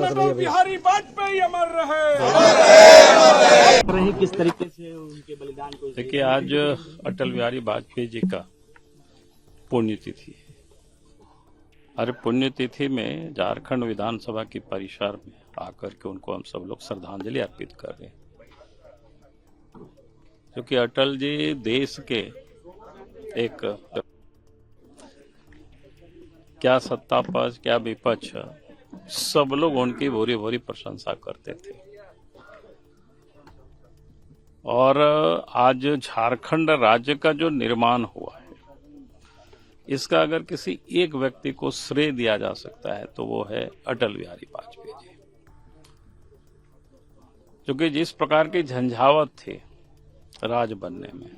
अटल बिहारी वाजपेयी अमर रहे। किस तरीके से उनके बलिदान को देखिए, आज अटल बिहारी वाजपेयी जी का पुण्यतिथि है। हर पुण्यतिथि में झारखंड विधानसभा की परिसर में आकर के उनको हम सब लोग श्रद्धांजलि अर्पित कर रहे हैं, क्योंकि अटल जी देश के एक क्या सत्ता पक्ष क्या विपक्ष सब लोग उनकी भूरी भूरी प्रशंसा करते थे। और आज झारखंड राज्य का जो निर्माण हुआ है, इसका अगर किसी एक व्यक्ति को श्रेय दिया जा सकता है तो वो है अटल बिहारी वाजपेयी जी, क्योंकि जिस प्रकार की झंझावत थी राज बनने में,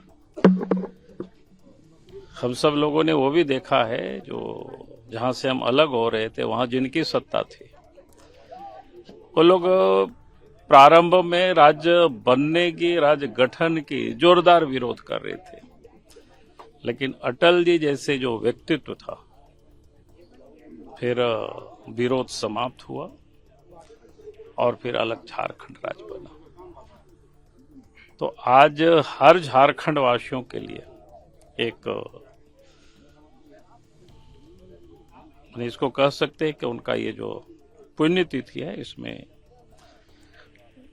हम सब लोगों ने वो भी देखा है। जो जहां से हम अलग हो रहे थे, वहां जिनकी सत्ता थी, वो लोग प्रारंभ में राज्य बनने की, राज्य गठन की जोरदार विरोध कर रहे थे, लेकिन अटल जी जैसे जो व्यक्तित्व था, फिर विरोध समाप्त हुआ और फिर अलग झारखंड राज्य बना। तो आज हर झारखंड वासियों के लिए एक, इसको कह सकते हैं कि उनका ये जो पुण्यतिथि है, इसमें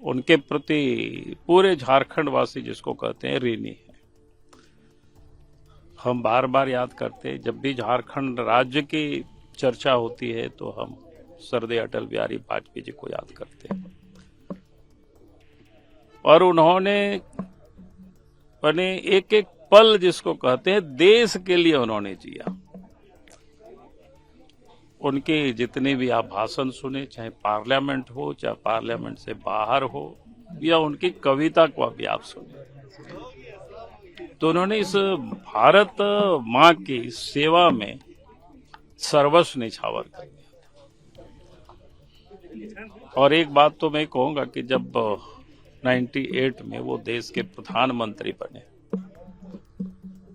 उनके प्रति पूरे झारखंड वासी जिसको कहते हैं ऋणी है। हम बार बार याद करते हैं, जब भी झारखंड राज्य की चर्चा होती है तो हम सरदे अटल बिहारी वाजपेयी जी को याद करते हैं। और उन्होंने अपने एक एक पल जिसको कहते हैं देश के लिए उन्होंने जिया। उनके जितने भी आप भाषण सुने, चाहे पार्लियामेंट हो, चाहे पार्लियामेंट से बाहर हो, या उनकी कविता को भी आप सुने, तो उन्होंने इस भारत माँ की सेवा में सर्वस्व निछावर कर दिया। और एक बात तो मैं कहूंगा कि जब 98 में वो देश के प्रधानमंत्री बने,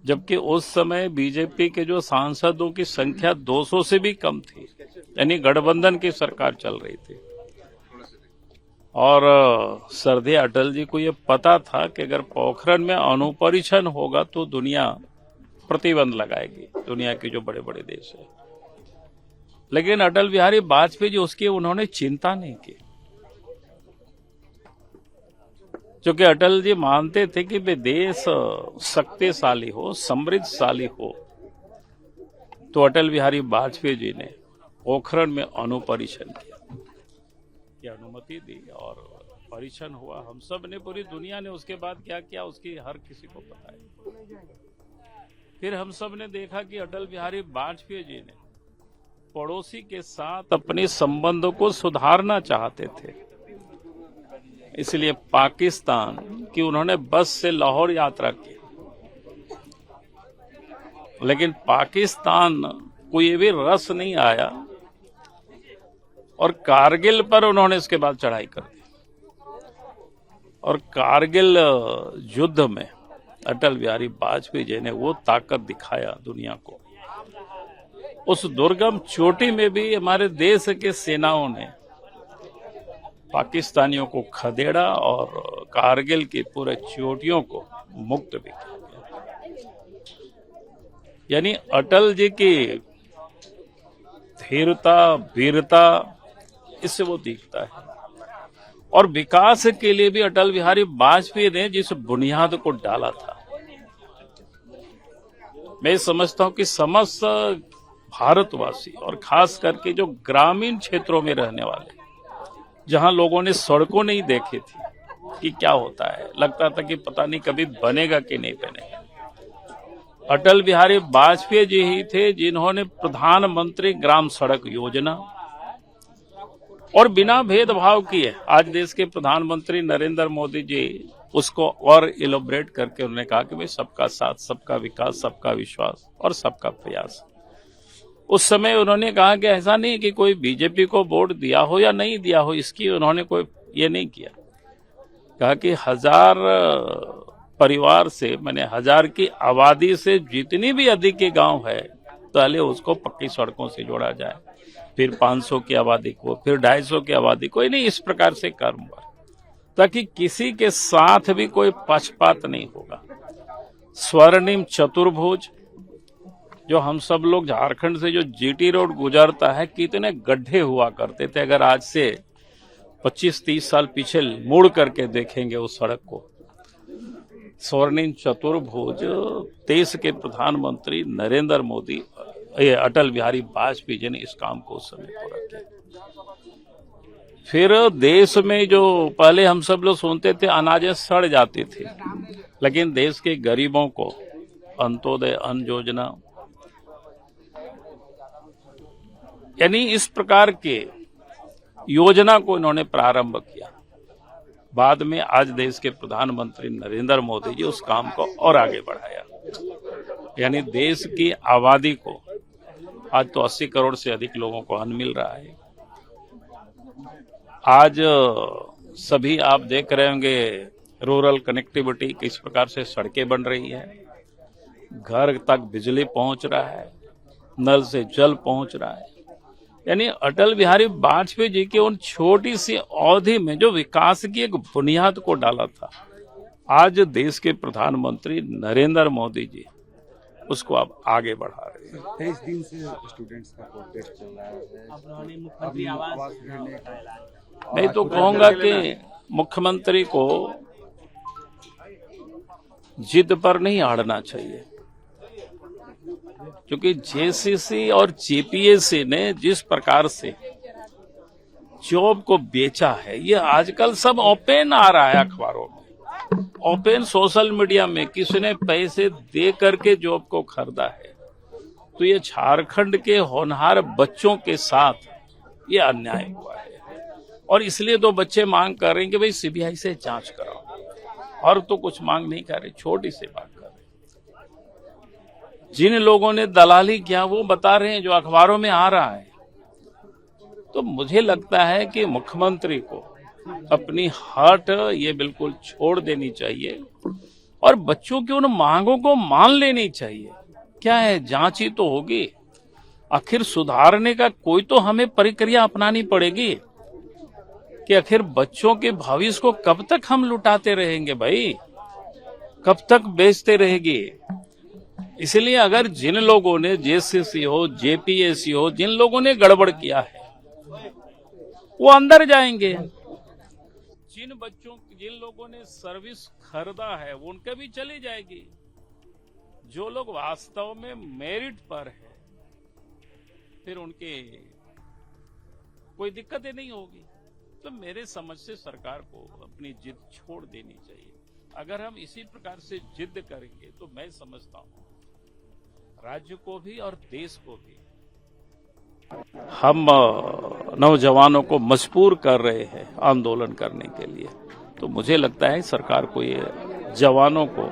जबकि उस समय बीजेपी के जो सांसदों की संख्या 200 से भी कम थी, यानी गठबंधन की सरकार चल रही थी। और सरदे अटल जी को ये पता था कि अगर पोखरण में अणुपरीक्षण होगा तो दुनिया प्रतिबंध लगाएगी, दुनिया के जो बड़े बड़े देश है। लेकिन अटल बिहारी वाजपेयी जी उसकी उन्होंने चिंता नहीं की, क्योंकि अटल जी मानते थे कि वे देश शक्तिशाली हो, समृद्धशाली हो, तो अटल बिहारी वाजपेयी जी ने पोखरण में अणुपरीक्षण किया, की अनुमति दी और परीक्षण हुआ। हम सब ने, पूरी दुनिया ने उसके बाद क्या किया उसकी हर किसी को पता है। फिर हम सब ने देखा कि अटल बिहारी वाजपेयी जी ने पड़ोसी के साथ अपने संबंधों को सुधारना चाहते थे, इसलिए पाकिस्तान की उन्होंने बस से लाहौर यात्रा की। लेकिन पाकिस्तान को ये भी रस नहीं आया और कारगिल पर उन्होंने इसके बाद चढ़ाई कर दी। और कारगिल युद्ध में अटल बिहारी वाजपेयी जी ने वो ताकत दिखाया दुनिया को। उस दुर्गम चोटी में भी हमारे देश के सेनाओं ने पाकिस्तानियों को खदेड़ा और कारगिल की पूरे चोटियों को मुक्त भी किया। यानी अटल जी की धीरता, वीरता, इससे वो दिखता है। और विकास के लिए भी अटल बिहारी वाजपेयी ने जिस बुनियाद को डाला था, मैं समझता हूं कि समस्त भारतवासी और खास करके जो ग्रामीण क्षेत्रों में रहने वाले, जहां लोगों ने सड़कों नहीं देखी थी कि क्या होता है, लगता था कि पता नहीं कभी बनेगा कि नहीं बनेगा, अटल बिहारी वाजपेयी जी ही थे जिन्होंने प्रधानमंत्री ग्राम सड़क योजना और बिना भेदभाव किए, आज देश के प्रधानमंत्री नरेंद्र मोदी जी उसको और इलोबरेट करके उन्होंने कहा कि भाई सबका साथ, सबका विकास, सबका विश्वास और सबका प्रयास। उस समय उन्होंने कहा कि ऐसा नहीं कि कोई बीजेपी को वोट दिया हो या नहीं दिया हो, इसकी उन्होंने कोई ये नहीं किया। कहा कि 1000 परिवार से, मैंने 1000 की आबादी से जितनी भी अधिक के गांव है, पहले उसको पक्की सड़कों से जोड़ा जाए, फिर 500 की आबादी को, फिर 250 की आबादी को, नहीं इस प्रकार से कर्म पर, ताकि किसी के साथ भी कोई पक्षपात नहीं होगा। स्वर्णिम चतुर्भुज, जो हम सब लोग झारखंड से जो जीटी रोड गुजरता है, कितने गड्ढे हुआ करते थे। अगर आज से 25-30 साल पीछे मुड़ करके देखेंगे उस सड़क को, स्वर्णिम चतुर्भुज देश के प्रधानमंत्री नरेंद्र मोदी, अटल बिहारी वाजपेयी जी ने इस काम को उस समय पूरा किया। फिर देश में जो पहले हम सब लोग सुनते थे अनाजें सड़ जाती थी, लेकिन देश के गरीबों को अंत्योदय अन्न योजना, यानी इस प्रकार के योजना को इन्होंने प्रारंभ किया। बाद में आज देश के प्रधानमंत्री नरेंद्र मोदी जी उस काम को और आगे बढ़ाया, यानी देश की आबादी को आज तो 80 करोड़ से अधिक लोगों को अन्न मिल रहा है। आज सभी आप देख रहे होंगे रूरल कनेक्टिविटी किस प्रकार से सड़कें बन रही है, घर तक बिजली पहुंच रहा है, नल से जल पहुंच रहा है। यानी अटल बिहारी वाजपेयी जी की उन छोटी सी अवधि में जो विकास की एक बुनियाद को डाला था, आज देश के प्रधानमंत्री नरेंद्र मोदी जी उसको अब आगे बढ़ा रहे हैं। 23 दिन से स्टूडेंट्स का प्रोटेस्ट चल रहा है। अब उन्होंने मुख्यमंत्री आवास योजना का ऐलान। मैं तो कहूंगा कि मुख्यमंत्री को जिद पर नहीं अड़ना चाहिए, क्योंकि जेसीसी और जेपीएससी ने जिस प्रकार से जॉब को बेचा है, ये आजकल सब ओपन आ रहा है अखबारों में, ओपन सोशल मीडिया में, किसी ने पैसे दे करके जॉब को खरीदा है। तो ये झारखंड के होनहार बच्चों के साथ ये अन्याय हुआ है, और इसलिए तो बच्चे मांग कर रहे हैं कि भाई सीबीआई से जांच कराओ, और तो कुछ मांग नहीं कर रहे, छोटी सी बात कर रहे। जिन लोगों ने दलाली किया वो बता रहे हैं, जो अखबारों में आ रहा है। तो मुझे लगता है कि मुख्यमंत्री को अपनी हट ये बिल्कुल छोड़ देनी चाहिए और बच्चों की उन मांगों को मान लेनी चाहिए। क्या है, जांच ही तो होगी, आखिर सुधारने का कोई तो हमें प्रक्रिया अपनानी पड़ेगी कि आखिर बच्चों के भविष्य को कब तक हम लुटाते रहेंगे भाई, कब तक बेचते रहेगी। इसलिए अगर जिन लोगों ने जेसीसी हो, जेपीएससी हो, जिन लोगों ने गड़बड़ किया है वो अंदर जाएंगे। जिन लोगों ने सर्विस खरीदा है वो उनके भी चली जाएगी। जो लोग वास्तव में मेरिट पर है फिर उनके कोई दिक्कतें नहीं होगी। तो मेरे समझ से सरकार को अपनी जिद छोड़ देनी चाहिए। अगर हम इसी प्रकार से जिद करेंगे तो मैं समझता हूं राज्य को भी और देश को भी हम नौजवानों को मजबूर कर रहे हैं आंदोलन करने के लिए। तो मुझे लगता है सरकार को ये जवानों को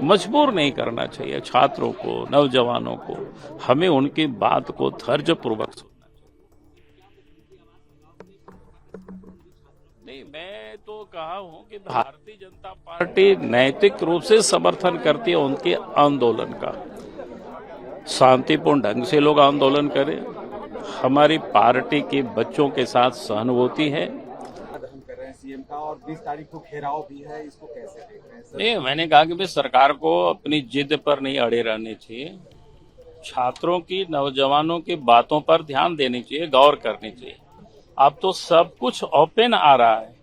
मजबूर नहीं करना चाहिए, छात्रों को, नौजवानों को हमें उनकी बात को धैर्यपूर्वक सुनना चाहिए। नहीं, मैं तो कहा हूं कि भारतीय जनता पार्टी नैतिक रूप से समर्थन करती है उनके आंदोलन का। शांतिपूर्ण ढंग से लोग आंदोलन करें, हमारी पार्टी के बच्चों के साथ सहानुभूति है। हम कर रहे हैं सीएम का, और 20 तारीख को घेराव भी है, इसको कैसे देख रहे हैं सर? नहीं, मैंने कहा कि भाई सरकार को अपनी जिद पर नहीं अड़े रहने चाहिए, छात्रों की, नौजवानों की बातों पर ध्यान देनी चाहिए, गौर करनी चाहिए। अब तो सब कुछ ओपन आ रहा है,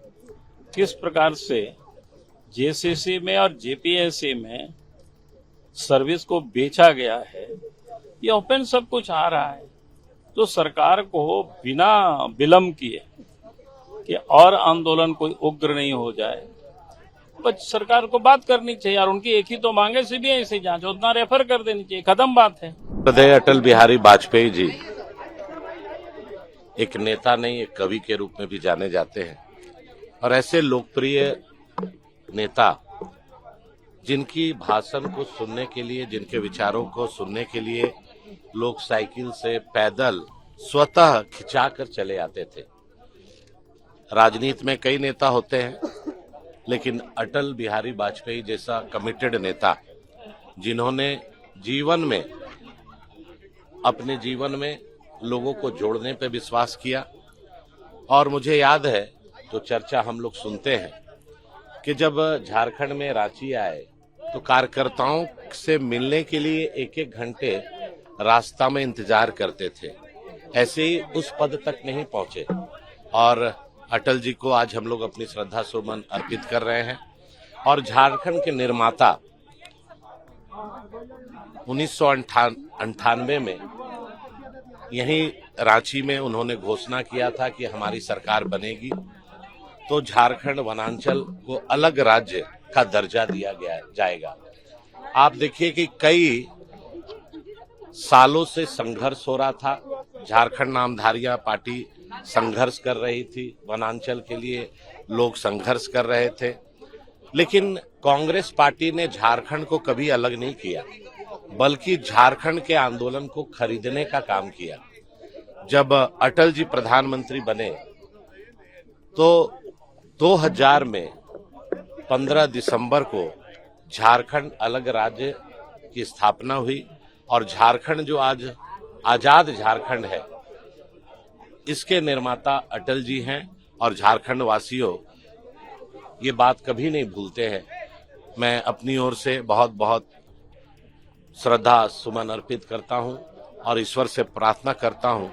किस प्रकार से जेसीसी में और जेपीएससी में सर्विस को बेचा गया है, ये ओपन सब कुछ आ रहा है। तो सरकार को बिना विलंब किए कि और आंदोलन कोई उग्र नहीं हो जाए, बस सरकार को बात करनी चाहिए। और उनकी एक ही तो मांगे, सीबीआई से जांच, उतना रेफर कर देनी चाहिए, खत्म बात है। हृदय अटल बिहारी वाजपेयी जी एक नेता नहीं, एक कवि के रूप में भी जाने जाते हैं। और ऐसे लोकप्रिय नेता जिनकी भाषण को सुनने के लिए, जिनके विचारों को सुनने के लिए लोग साइकिल से, पैदल, स्वतः खिंचाकर चले आते थे। राजनीति में कई नेता होते हैं, लेकिन अटल बिहारी वाजपेयी जैसा कमिटेड नेता, जिन्होंने जीवन में अपने जीवन में लोगों को जोड़ने पे विश्वास किया। और मुझे याद है तो चर्चा हम लोग सुनते हैं कि जब झारखंड में रांची आए तो कार्यकर्ताओं से मिलने के लिए एक एक घंटे रास्ता में इंतजार करते थे। ऐसे ही उस पद तक नहीं पहुंचे और अटल जी को आज हम लोग अपनी श्रद्धा सुमन अर्पित कर रहे हैं। और झारखंड के निर्माता 1998 में यहीं रांची में उन्होंने घोषणा किया था कि हमारी सरकार बनेगी तो झारखंड वनांचल को अलग राज्य का दर्जा दिया जाएगा। आप देखिए कि कई सालों से संघर्ष हो रहा था। झारखंड नामधारियां पार्टी संघर्ष कर रही थी, वनांचल के लिए लोग संघर्ष कर रहे थे, लेकिन कांग्रेस पार्टी ने झारखंड को कभी अलग नहीं किया, बल्कि झारखंड के आंदोलन को खरीदने का काम किया। जब अटल जी प्रधानमंत्री बने तो 2000 में 15 दिसंबर को झारखंड अलग राज्य की स्थापना हुई और झारखंड जो आज आजाद झारखंड है इसके निर्माता अटल जी हैं। और झारखंड वासियों ये बात कभी नहीं भूलते हैं। मैं अपनी ओर से बहुत बहुत श्रद्धा सुमन अर्पित करता हूं और ईश्वर से प्रार्थना करता हूं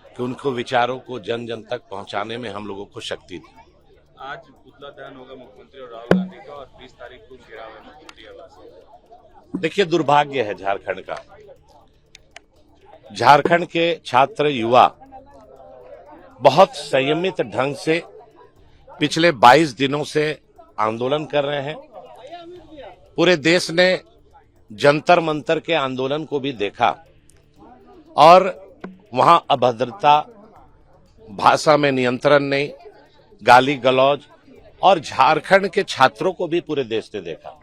कि उनको विचारों को जन जन तक पहुंचाने में हम लोगों को शक्ति दी। आज पुतला दहन होगा मुख्यमंत्री और राहुल गांधी का और 20 तारीख को घेराव है मुख्यमंत्री आवास। देखिए, दुर्भाग्य है झारखंड का। झारखंड के छात्र युवा बहुत संयमित ढंग से पिछले 22 दिनों से आंदोलन कर रहे हैं। पूरे देश ने जंतर मंतर के आंदोलन को भी देखा और वहां अभद्रता, भाषा में नियंत्रण नहीं, गाली गलौज, और झारखंड के छात्रों को भी पूरे देश ने देखा।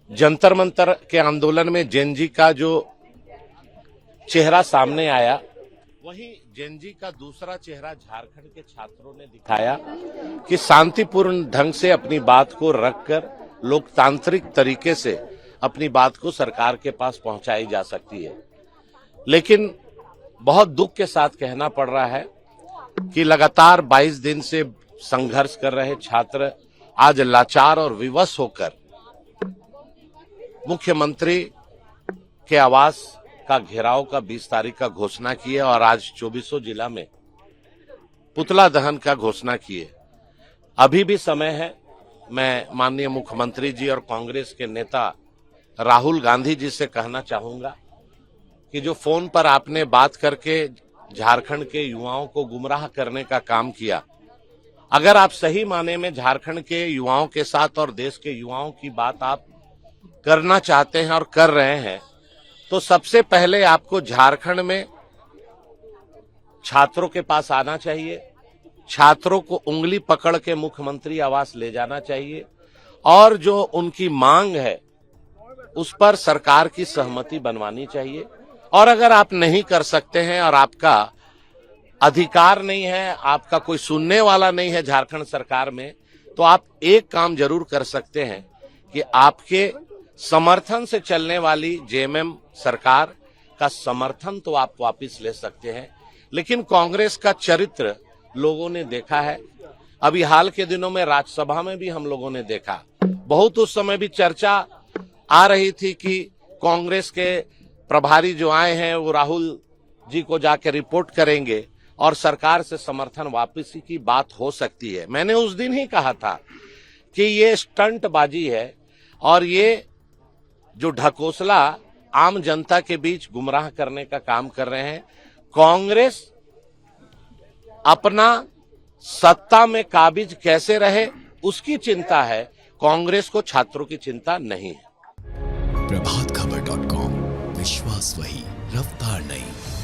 जंतर मंतर के आंदोलन में जेनजी का जो चेहरा सामने आया, वही जेनजी का दूसरा चेहरा झारखंड के छात्रों ने दिखाया कि शांतिपूर्ण ढंग से अपनी बात को रखकर लोकतांत्रिक तरीके से अपनी बात को सरकार के पास पहुंचाई जा सकती है। लेकिन बहुत दुख के साथ कहना पड़ रहा है कि लगातार 22 दिन से संघर्ष कर रहे छात्र आज लाचार और विवश होकर मुख्यमंत्री के आवास का घेराव का 20 तारीख का घोषणा की है और आज 24 जिला में पुतला दहन का घोषणा की है। अभी भी समय है। मैं माननीय मुख्यमंत्री जी और कांग्रेस के नेता राहुल गांधी जी से कहना चाहूंगा कि जो फोन पर आपने बात करके झारखंड के युवाओं को गुमराह करने का काम किया, अगर आप सही माने में झारखंड के युवाओं के साथ और देश के युवाओं की बात आप करना चाहते हैं और कर रहे हैं, तो सबसे पहले आपको झारखंड में छात्रों के पास आना चाहिए, छात्रों को उंगली पकड़ के मुख्यमंत्री आवास ले जाना चाहिए और जो उनकी मांग है उस पर सरकार की सहमति बनवानी चाहिए। और अगर आप नहीं कर सकते हैं और आपका अधिकार नहीं है, आपका कोई सुनने वाला नहीं है झारखंड सरकार में, तो आप एक काम जरूर कर सकते हैं कि आपके समर्थन से चलने वाली जेएमएम सरकार का समर्थन तो आप वापस ले सकते हैं। लेकिन कांग्रेस का चरित्र लोगों ने देखा है। अभी हाल के दिनों में राज्यसभा में भी हम लोगों ने देखा, बहुत उस समय भी चर्चा आ रही थी कि कांग्रेस के प्रभारी जो आए हैं वो राहुल जी को जाकर रिपोर्ट करेंगे और सरकार से समर्थन वापसी की बात हो सकती है। मैंने उस दिन ही कहा था कि ये स्टंटबाजी है और ये जो ढकोसला आम जनता के बीच गुमराह करने का काम कर रहे हैं। कांग्रेस अपना सत्ता में काबिज कैसे रहे उसकी चिंता है, कांग्रेस को छात्रों की चिंता नहीं है। प्रभातखबर.com, विश्वास वही, रफ्तार नहीं।